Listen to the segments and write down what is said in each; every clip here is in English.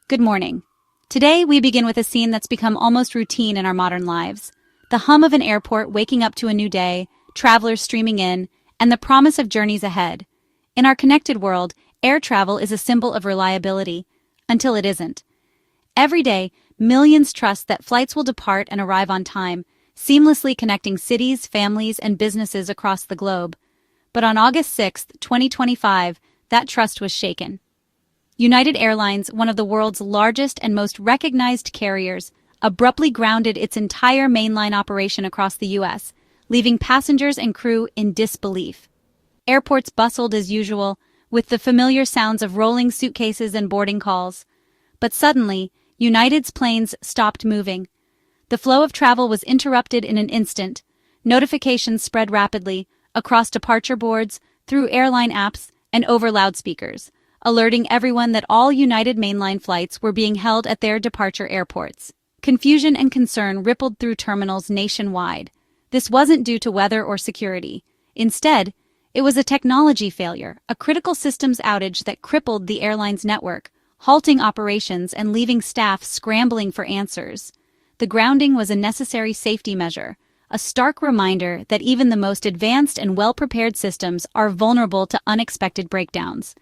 Good morning. Today, we begin with a scene that's become almost routine in our modern lives. The hum of an airport waking up to a new day, travelers streaming in, and the promise of journeys ahead. In our connected world, air travel is a symbol of reliability, until it isn't. Every day, millions trust that flights will depart and arrive on time, seamlessly connecting cities, families, and businesses across the globe. But on August 6, 2025, that trust was shaken. United Airlines, one of the world's largest and most recognized carriers, abruptly grounded its entire mainline operation across the U.S., leaving passengers and crew in disbelief. Airports bustled as usual, with the familiar sounds of rolling suitcases and boarding calls. But suddenly, United's planes stopped moving. The flow of travel was interrupted in an instant. Notifications spread rapidly, across departure boards, through airline apps, and over loudspeakers, alerting everyone that all United mainline flights were being held at their departure airports. Confusion and concern rippled through terminals nationwide. This wasn't due to weather or security. Instead, it was a technology failure, a critical systems outage that crippled the airline's network, halting operations and leaving staff scrambling for answers. The grounding was a necessary safety measure, a stark reminder that even the most advanced and well-prepared systems are vulnerable to unexpected breakdowns.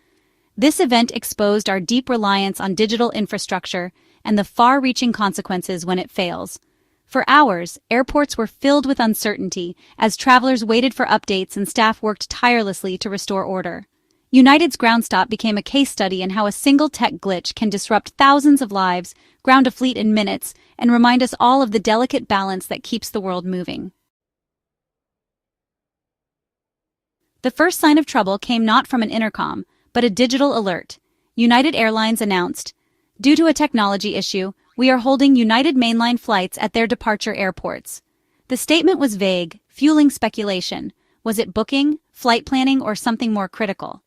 This event exposed our deep reliance on digital infrastructure and the far-reaching consequences when it fails. For hours, airports were filled with uncertainty as travelers waited for updates and staff worked tirelessly to restore order. United's GroundStop became a case study in how a single tech glitch can disrupt thousands of lives, ground a fleet in minutes, and remind us all of the delicate balance that keeps the world moving. The first sign of trouble came not from an intercom, but a digital alert. United Airlines announced, "Due to a technology issue, we are holding United mainline flights at their departure airports." The statement was vague, fueling speculation. Was it booking, flight planning, or something more critical?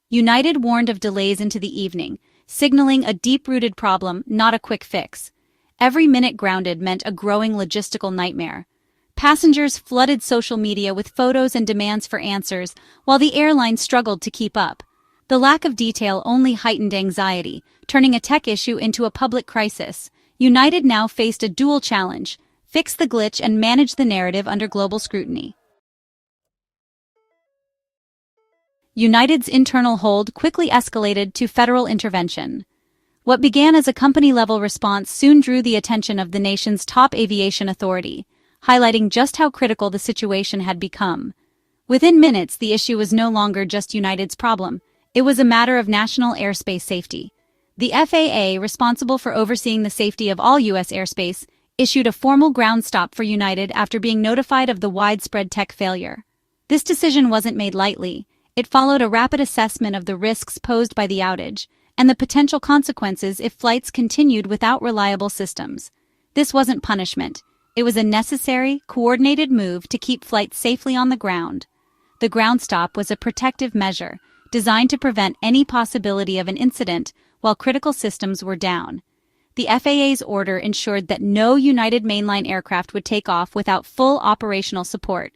United warned of delays into the evening, signaling a deep-rooted problem, not a quick fix. Every minute grounded meant a growing logistical nightmare. Passengers flooded social media with photos and demands for answers, while the airline struggled to keep up. The lack of detail only heightened anxiety, turning a tech issue into a public crisis. United now faced a dual challenge: fix the glitch and manage the narrative under global scrutiny. United's internal hold quickly escalated to federal intervention. What began as a company-level response soon drew the attention of the nation's top aviation authority, highlighting just how critical the situation had become. Within minutes, the issue was no longer just United's problem. It was a matter of national airspace safety. The FAA, responsible for overseeing the safety of all U.S. airspace, issued a formal ground stop for United after being notified of the widespread tech failure. This decision wasn't made lightly. It followed a rapid assessment of the risks posed by the outage and the potential consequences if flights continued without reliable systems. This wasn't punishment. It was a necessary, coordinated move to keep flights safely on the ground. The ground stop was a protective measure, designed to prevent any possibility of an incident while critical systems were down. The FAA's order ensured that no United mainline aircraft would take off without full operational support.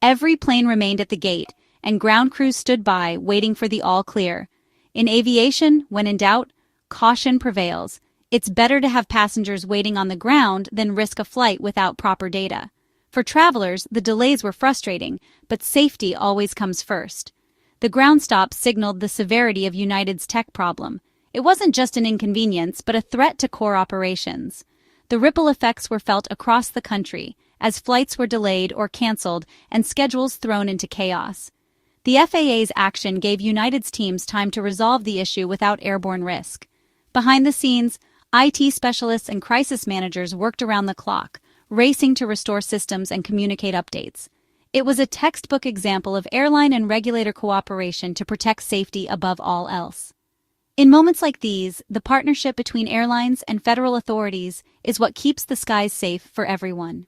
Every plane remained at the gate, and ground crews stood by, waiting for the all-clear. In aviation, when in doubt, caution prevails. It's better to have passengers waiting on the ground than risk a flight without proper data. For travelers, the delays were frustrating, but safety always comes first. The ground stop signaled the severity of United's tech problem. It wasn't just an inconvenience, but a threat to core operations. The ripple effects were felt across the country, as flights were delayed or canceled and schedules thrown into chaos. The FAA's action gave United's teams time to resolve the issue without airborne risk. Behind the scenes, IT specialists and crisis managers worked around the clock, racing to restore systems and communicate updates. It was a textbook example of airline and regulator cooperation to protect safety above all else. In moments like these, the partnership between airlines and federal authorities is what keeps the skies safe for everyone.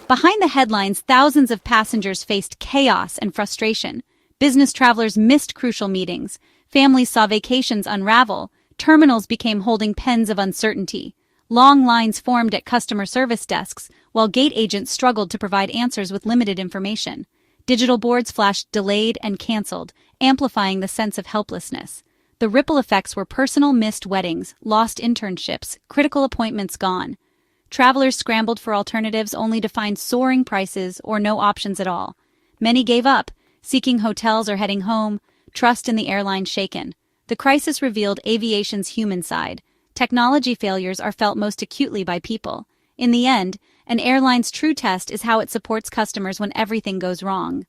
Behind the headlines, thousands of passengers faced chaos and frustration. Business travelers missed crucial meetings. Families saw vacations unravel. Terminals became holding pens of uncertainty. Long lines formed at customer service desks, while gate agents struggled to provide answers with limited information. Digital boards flashed delayed and canceled, amplifying the sense of helplessness. The ripple effects were personal missed weddings, lost internships, critical appointments gone. Travelers scrambled for alternatives only to find soaring prices or no options at all. Many gave up, seeking hotels or heading home, trust in the airline shaken. The crisis revealed aviation's human side. Technology failures are felt most acutely by people. In the end, an airline's true test is how it supports customers when everything goes wrong.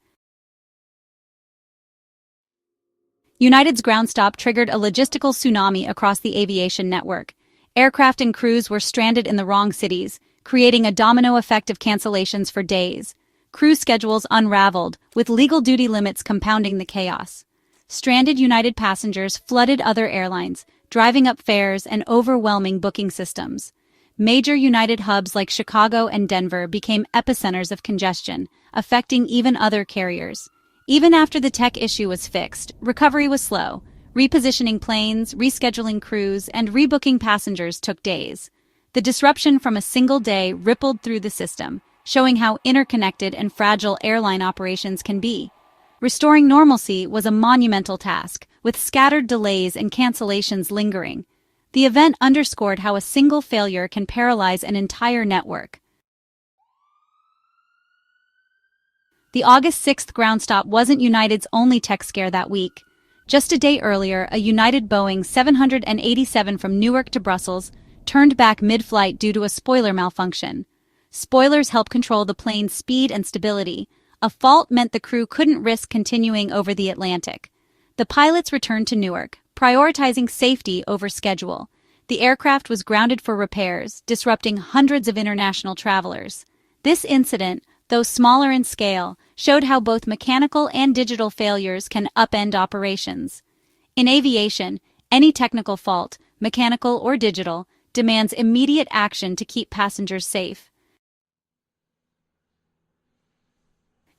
United's ground stop triggered a logistical tsunami across the aviation network. Aircraft and crews were stranded in the wrong cities, creating a domino effect of cancellations for days. Crew schedules unraveled, with legal duty limits compounding the chaos. Stranded United passengers flooded other airlines, driving up fares and overwhelming booking systems. Major United hubs like Chicago and Denver became epicenters of congestion, affecting even other carriers. Even after the tech issue was fixed, recovery was slow. Repositioning planes, rescheduling crews, and rebooking passengers took days. The disruption from a single day rippled through the system, showing how interconnected and fragile airline operations can be. Restoring normalcy was a monumental task, with scattered delays and cancellations lingering. The event underscored how a single failure can paralyze an entire network. The August 6th ground stop wasn't United's only tech scare that week. Just a day earlier, a United Boeing 787 from Newark to Brussels turned back mid-flight due to a spoiler malfunction. Spoilers help control the plane's speed and stability. A fault meant the crew couldn't risk continuing over the Atlantic. The pilots returned to Newark, prioritizing safety over schedule. The aircraft was grounded for repairs, disrupting hundreds of international travelers. This incident, though smaller in scale, showed how both mechanical and digital failures can upend operations. In aviation, any technical fault, mechanical or digital, demands immediate action to keep passengers safe.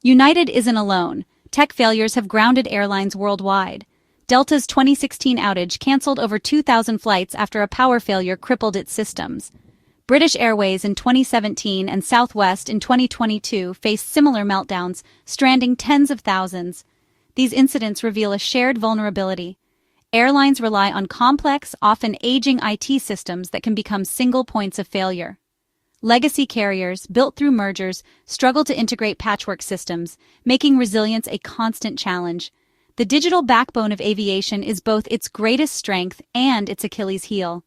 United isn't alone. Tech failures have grounded airlines worldwide. Delta's 2016 outage canceled over 2,000 flights after a power failure crippled its systems. British Airways in 2017 and Southwest in 2022 faced similar meltdowns, stranding tens of thousands. These incidents reveal a shared vulnerability. Airlines rely on complex, often aging IT systems that can become single points of failure. Legacy carriers, built through mergers, struggle to integrate patchwork systems, making resilience a constant challenge. The digital backbone of aviation is both its greatest strength and its Achilles heel.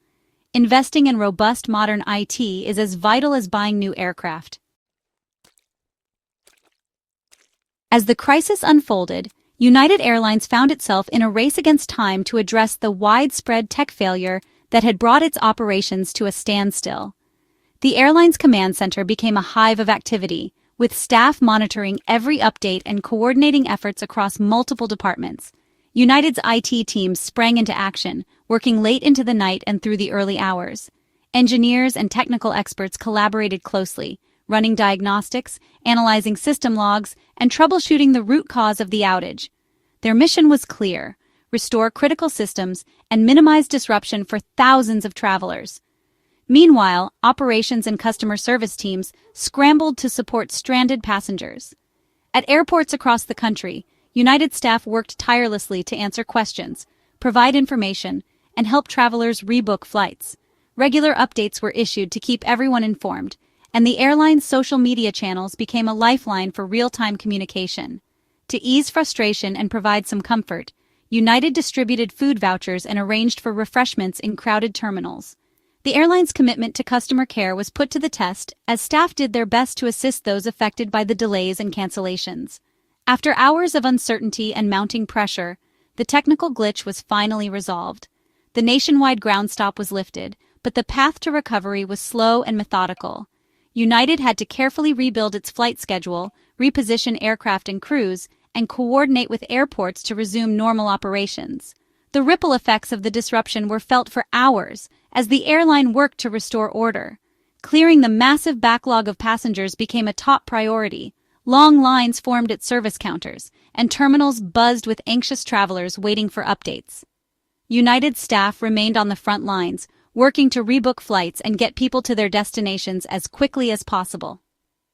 Investing in robust modern IT is as vital as buying new aircraft. As the crisis unfolded, United Airlines found itself in a race against time to address the widespread tech failure that had brought its operations to a standstill. The airline's command center became a hive of activity, with staff monitoring every update and coordinating efforts across multiple departments. United's IT teams sprang into action, working late into the night and through the early hours. Engineers and technical experts collaborated closely, running diagnostics, analyzing system logs, and troubleshooting the root cause of the outage. Their mission was clear: restore critical systems and minimize disruption for thousands of travelers. Meanwhile, operations and customer service teams scrambled to support stranded passengers. At airports across the country, United staff worked tirelessly to answer questions, provide information, and help travelers rebook flights. Regular updates were issued to keep everyone informed, and the airline's social media channels became a lifeline for real-time communication. To ease frustration and provide some comfort, United distributed food vouchers and arranged for refreshments in crowded terminals. The airline's commitment to customer care was put to the test as staff did their best to assist those affected by the delays and cancellations. After hours of uncertainty and mounting pressure, the technical glitch was finally resolved. The nationwide ground stop was lifted, but the path to recovery was slow and methodical. United had to carefully rebuild its flight schedule, reposition aircraft and crews, and coordinate with airports to resume normal operations. The ripple effects of the disruption were felt for hours as the airline worked to restore order. Clearing the massive backlog of passengers became a top priority. Long lines formed at service counters, and terminals buzzed with anxious travelers waiting for updates. United staff remained on the front lines, working to rebook flights and get people to their destinations as quickly as possible.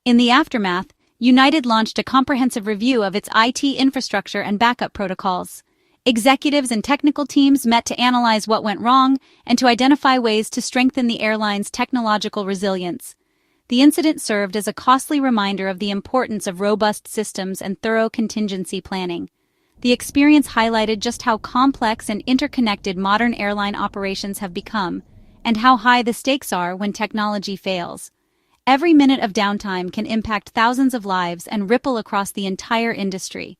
In the aftermath, United launched a comprehensive review of its IT infrastructure and backup protocols. Executives and technical teams met to analyze what went wrong and to identify ways to strengthen the airline's technological resilience. The incident served as a costly reminder of the importance of robust systems and thorough contingency planning. The experience highlighted just how complex and interconnected modern airline operations have become, and how high the stakes are when technology fails. Every minute of downtime can impact thousands of lives and ripple across the entire industry.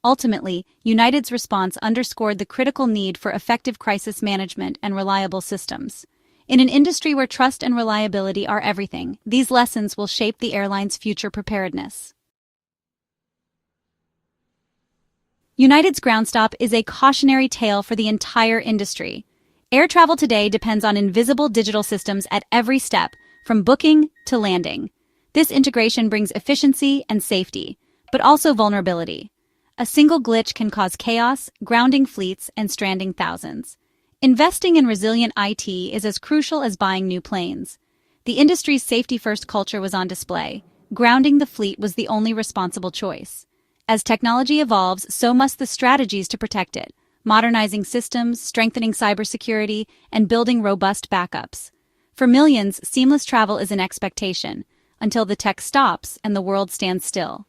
Ultimately, United's response underscored the critical need for effective crisis management and reliable systems. In an industry where trust and reliability are everything, these lessons will shape the airline's future preparedness. United's GroundStop is a cautionary tale for the entire industry. Air travel today depends on invisible digital systems at every step, from booking to landing. This integration brings efficiency and safety, but also vulnerability. A single glitch can cause chaos, grounding fleets, and stranding thousands. Investing in resilient IT is as crucial as buying new planes. The industry's safety-first culture was on display. Grounding the fleet was the only responsible choice. As technology evolves, so must the strategies to protect it, modernizing systems, strengthening cybersecurity, and building robust backups. For millions, seamless travel is an expectation, until the tech stops and the world stands still.